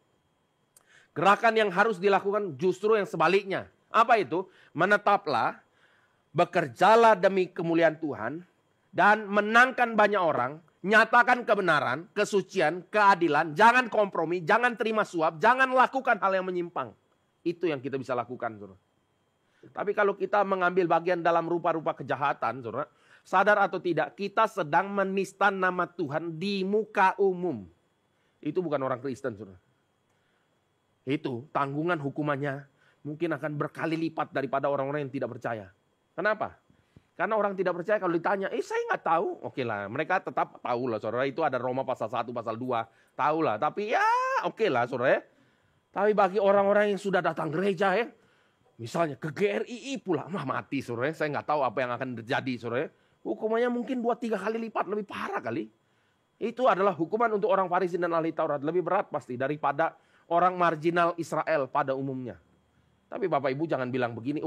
Gerakan yang harus dilakukan justru yang sebaliknya. Apa itu? Menetaplah, bekerjalah demi kemuliaan Tuhan, dan menangkan banyak orang, nyatakan kebenaran, kesucian, keadilan, jangan kompromi, jangan terima suap, jangan lakukan hal yang menyimpang. Itu yang kita bisa lakukan, saudara. Tapi kalau kita mengambil bagian dalam rupa-rupa kejahatan, saudara, sadar atau tidak, kita sedang menista nama Tuhan di muka umum. Itu bukan orang Kristen, saudara. Itu tanggungan hukumannya mungkin akan berkali lipat daripada orang-orang yang tidak percaya. Kenapa? Karena orang tidak percaya kalau ditanya, saya nggak tahu. Oke lah, mereka tetap tahu lah, saudara. Itu ada Roma pasal 1, pasal 2. Tahu lah, tapi ya oke lah, saudara. Tapi bagi orang-orang yang sudah datang gereja ya, misalnya ke GRII pula, mati, saudara. Saya nggak tahu apa yang akan terjadi, saudara. Hukumannya mungkin 2-3 kali lipat, lebih parah kali. Itu adalah hukuman untuk orang Farisi dan ahli Taurat. Lebih berat pasti daripada orang marginal Israel pada umumnya. Tapi Bapak Ibu jangan bilang begini,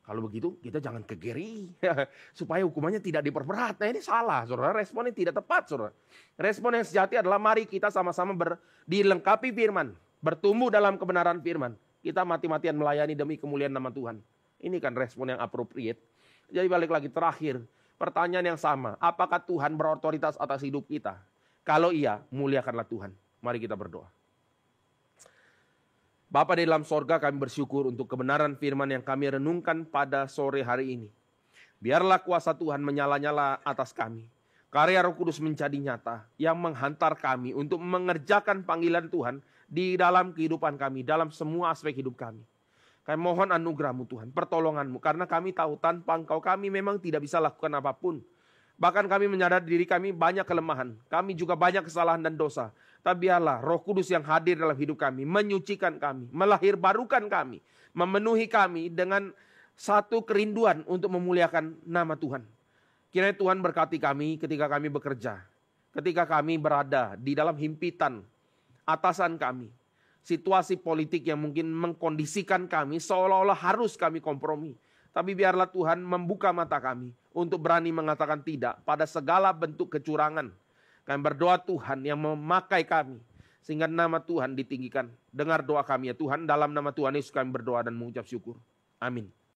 kalau begitu kita jangan ke GRI. Supaya hukumannya tidak diperberat. Nah ini salah, saudara. Responnya tidak tepat, saudara. Respon yang sejati adalah mari kita sama-sama dilengkapi firman. Bertumbuh dalam kebenaran firman. Kita mati-matian melayani demi kemuliaan nama Tuhan. Ini kan respon yang appropriate. Jadi balik lagi terakhir. Pertanyaan yang sama. Apakah Tuhan berotoritas atas hidup kita? Kalau iya, muliakanlah Tuhan. Mari kita berdoa. Bapa di dalam sorga, kami bersyukur untuk kebenaran firman yang kami renungkan pada sore hari ini. Biarlah kuasa Tuhan menyala-nyala atas kami. Karya Roh Kudus menjadi nyata yang menghantar kami untuk mengerjakan panggilan Tuhan di dalam kehidupan kami, dalam semua aspek hidup kami. Kami mohon anugerah-Mu Tuhan, pertolongan-Mu. Karena kami tahu tanpa Engkau kami memang tidak bisa lakukan apapun. Bahkan kami menyadari diri kami banyak kelemahan. Kami juga banyak kesalahan dan dosa. Tapi biarlah Roh Kudus yang hadir dalam hidup kami, menyucikan kami, melahirbarukan kami, memenuhi kami dengan satu kerinduan untuk memuliakan nama Tuhan. Kiranya Tuhan berkati kami ketika kami bekerja. Ketika kami berada di dalam himpitan atasan kami. Situasi politik yang mungkin mengkondisikan kami seolah-olah harus kami kompromi. Tapi biarlah Tuhan membuka mata kami untuk berani mengatakan tidak pada segala bentuk kecurangan. Kami berdoa Tuhan yang memakai kami sehingga nama Tuhan ditinggikan. Dengar doa kami ya Tuhan, dalam nama Tuhan Yesus kami berdoa dan mengucap syukur. Amin.